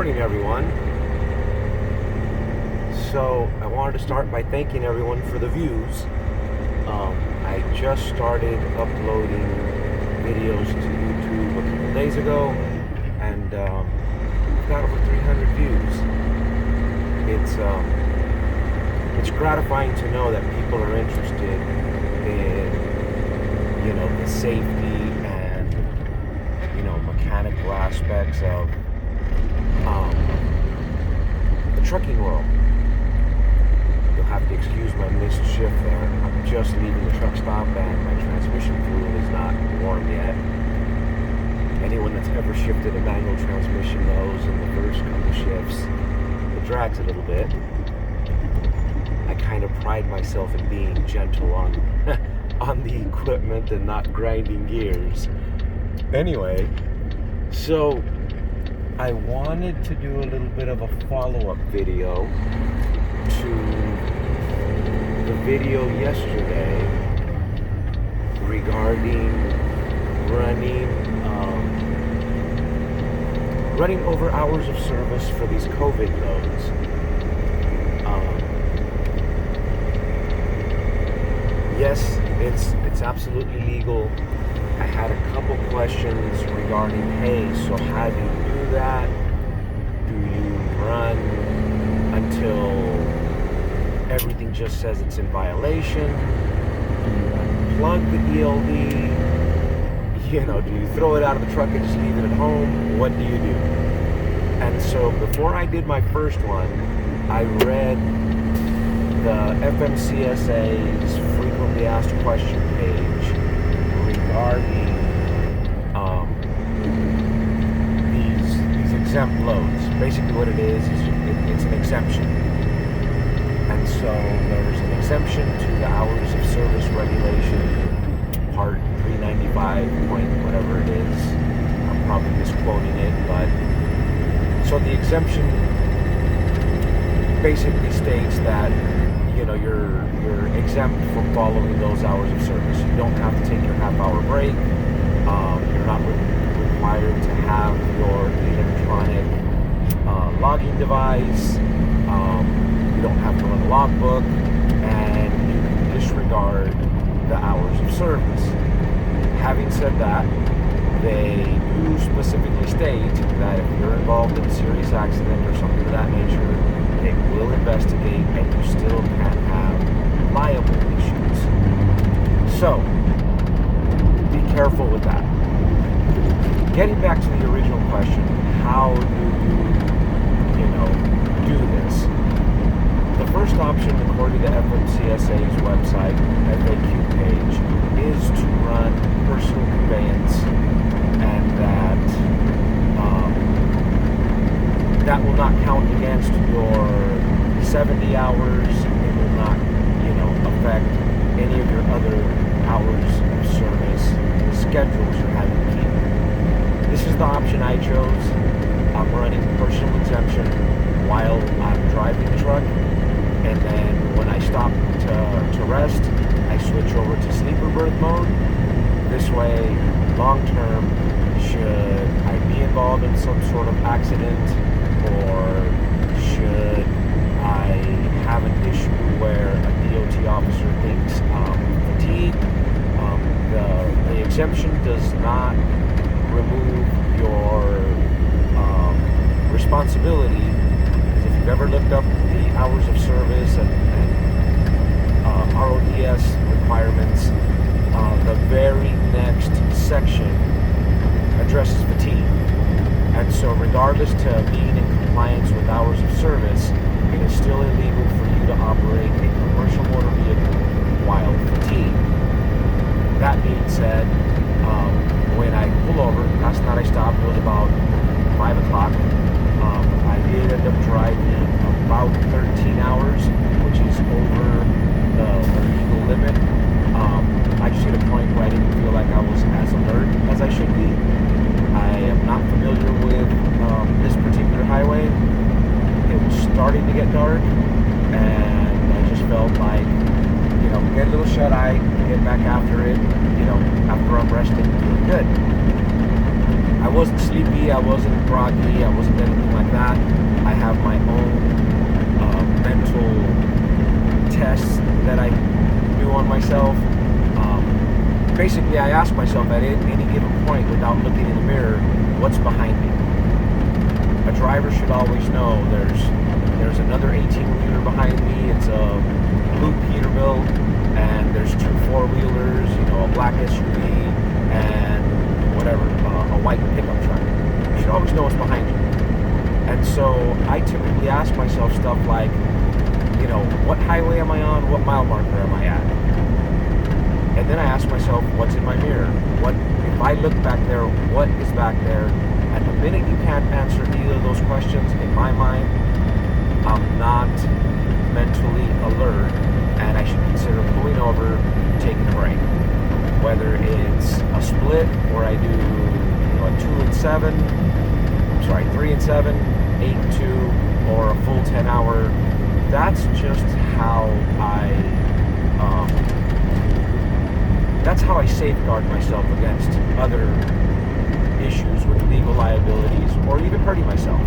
morning, everyone. So I wanted to start by thanking everyone for the views. I just started uploading videos to YouTube a couple days ago, and I've got over 300 views. It's gratifying to know that people are interested in, the safety and, mechanical aspects of the trucking world. You'll have to excuse my missed shift there. I'm just leaving the truck stop and my transmission fluid is not warm yet. Anyone that's ever shifted a manual transmission knows in the first couple shifts it drags a little bit. I kind of pride myself in being gentle on the equipment and not grinding gears. Anyway, so I wanted to do a little bit of a follow-up video to the video yesterday regarding running over hours of service for these COVID loads. Yes, it's absolutely legal. I had a couple questions regarding, hey, so how do you do that? Do you run until everything just says it's in violation? Do you unplug the ELD? Do you throw it out of the truck and just leave it at home? What do you do? And so before I did my first one, I read the FMCSA's frequently asked question page regarding these exempt loads. Basically what it is it's an exemption. And so there's an exemption to the hours of service regulation, part 395 point whatever it is. I'm probably misquoting it, but so the exemption basically states that you're exempt from following those hours of service. You don't have to take your half-hour break. You're not required to have your electronic logging device. You don't have to run a logbook, and you can disregard the hours of service. Having said that, they do specifically state that if you're involved in a serious accident or something of that nature, they will investigate and you still can have liable issues. So, be careful with that. Getting back to the original question, how do you do this? The first option, according to FMCSA's website, FAQ page, is to run personal conveyance, and that will not count against your 70 hours. It will not, affect any of your other hours of service schedules you're having to keep. This is the option I chose. I'm running personal exemption while I'm driving the truck, and then when I stop to rest, I switch over to sleeper berth mode. This way, long term, should I be involved in some sort of accident, or should I have an issue where a DOT officer thinks fatigue, the exemption does not remove your responsibility. Because if you've ever looked up the hours of service and RODS requirements, the very next section addresses fatigue. And so regardless to being in compliance with hours of service, it is still illegal for you to operate a commercial motor vehicle while fatigued. That being said, when I pull over, last night I stopped, it was about 5 o'clock. I did end up driving about 13 hours, which is over the legal limit. I just hit a point where I didn't feel like I was as alert as I should be. I am not familiar with this particular highway. It was starting to get dark, and I just felt like, get a little shut-eye, get back after it, after I'm resting, doing good. I wasn't sleepy, I wasn't groggy, I wasn't anything like that. I have my own mental tests that I do on myself. Basically, I ask myself at any given point, without looking in the mirror, what's behind me. A driver should always know there's another 18-wheeler behind me. It's a blue Peterbilt, and there's two four-wheelers, a black SUV, and whatever, a white pickup truck. You should always know what's behind you. And so I typically ask myself stuff like, what highway am I on? What mile marker am I at? And then I ask myself, what's in my mirror? What if I look back there? What is back there? And the minute you can't answer either of those questions, in my mind, I'm not mentally alert, and I should consider pulling over, taking a break. Whether it's a split where I do a 3 and 7, 8 and 2, or a full 10-hour. That's just how I safeguard myself against other issues with legal liabilities or even hurting myself.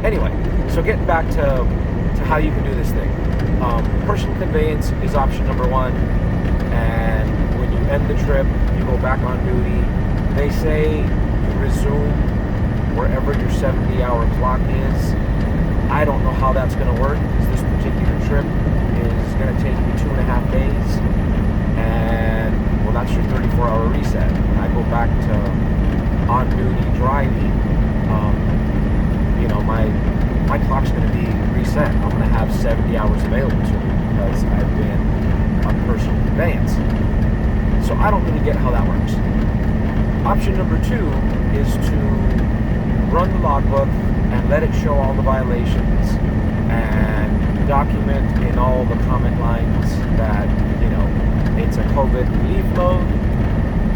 Anyway, so getting back to how you can do this thing. Personal conveyance is option number one, and when you end the trip, you go back on duty. They say you resume wherever your 70-hour clock is. I don't know how that's going to work, because this particular trip is going to take me 2.5 days, and well, that's your 34-hour reset. When I go back to on-duty driving, my clock's going to be reset. I'm going to have 70 hours available to me because I've been on personal conveyance. So I don't really get how that works. Option number two is to run the logbook and let it show all the violations and document in all the comment lines that, it's a COVID relief load,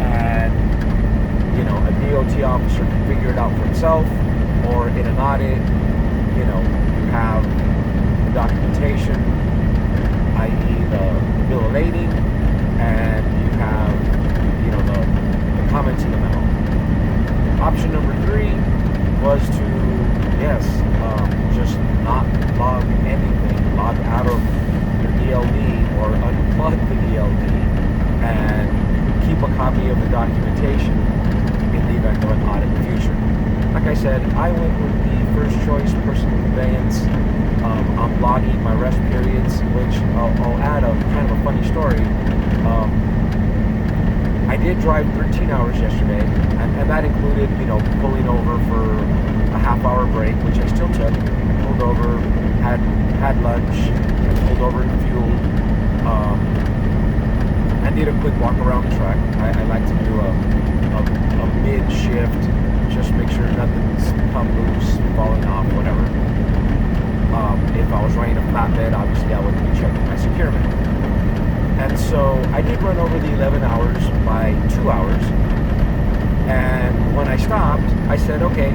and, a DOT officer can figure it out for himself, or in an audit, you have the documentation, i.e. the bill of lading, and you have, the comments in the memo. Option number three was to, just not log anything, log out of your ELD or unplug the ELD, and keep a copy of the documentation in the event of an audit in the future. Like I said, I went with the first choice personal conveyance. I'm logging my rest periods, which I'll add a kind of a funny story. I did drive 13 hours yesterday, and that included, pulling over for a half-hour break, which I still took. I pulled over, had lunch, I pulled over and fueled. I did a quick walk around the track. I like to do a mid-shift, just make sure nothing's come loose, falling off, whatever. If I was running a flatbed, obviously I would be checking my securement. And so I did run over the 11 hours by 2 hours. And when I stopped, I said, okay,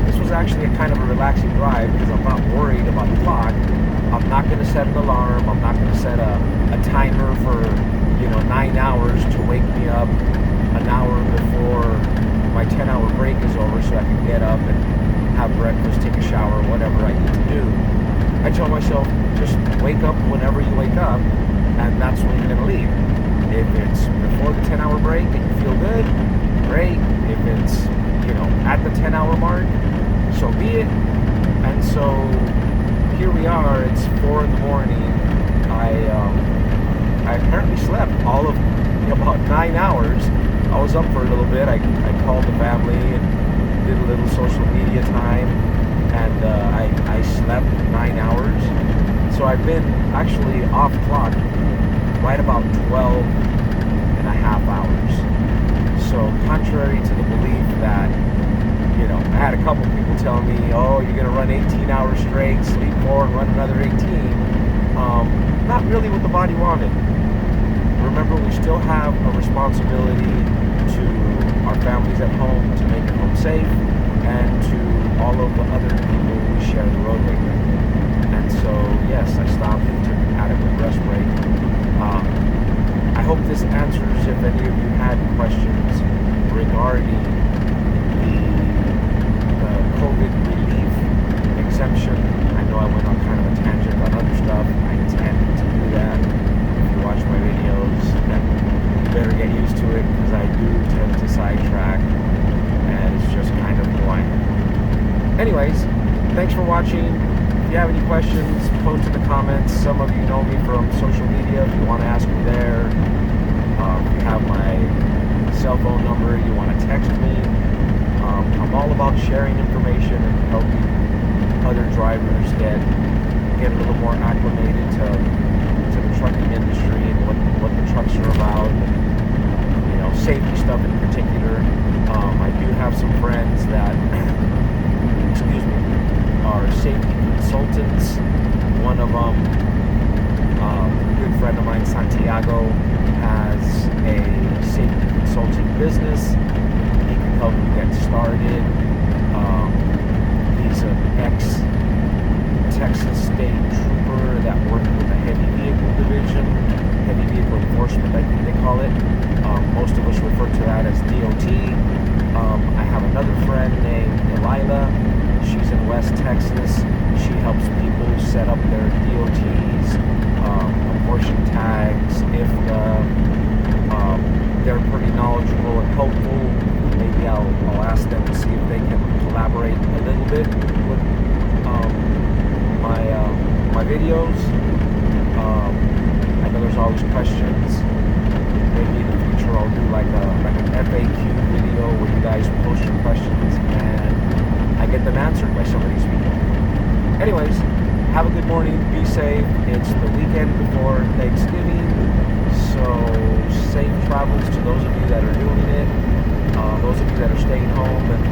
this was actually a kind of a relaxing drive because I'm not worried about the clock. I'm not going to set an alarm. I'm not going to set a timer for, 9 hours to wake me up an hour before my 10-hour break is over so I can get up and have breakfast, take a shower, whatever I need to do. I tell myself, just wake up whenever you wake up, and that's when you're going to leave. If it's before the 10-hour break and you feel good, great. If it's, at the 10-hour mark, so be it. And so here we are. It's 4 in the morning. I apparently slept all of about 9 hours. I was up for a little bit. I called the family and did a little social media time, and I slept 9 hours. So I've been actually off clock right about 12 and a half hours. So contrary to the belief that, I had a couple people tell me, oh, you're going to run 18 hours straight, sleep more, and run another 18. Not really what the body wanted. Remember, we still have a responsibility to our families at home to make it home safe, and to all of the other people we share the roadway with. And so, yes, I stopped and took an adequate rest break. I hope this answers if any of you had questions regarding sidetracked, and it's just kind of who I am. Anyways, thanks for watching. If you have any questions, post in the comments. Some of you know me from social media. If you want to ask me there, if you have my cell phone number, you want to text me. I'm all about sharing information and helping other drivers get a little more acclimated to the trucking industry and what the trucks are about, and, safety stuff in particular. I do have some friends that are safety consultants. One of them, a good friend of mine, Santiago, has a safety consulting business. He can help you get started. He's an ex-Texas State Trooper that worked with the Heavy Vehicle Division, Heavy Vehicle Enforcement, I think they call it. Most of us refer to that as DOT. I have another friend named Delilah. She's in West Texas. She helps people set up their DOTs, abortion tags. If they're pretty knowledgeable and helpful, maybe I'll ask them to see if they can collaborate a little bit with my videos. I know there's always questions. Maybe in the future I'll do like an FAQ video where you guys post your questions and I get them answered by some of these people. Anyways, have a good morning. Be safe. It's the weekend before Thanksgiving, so safe travels to those of you that are doing it. Those of you that are staying home and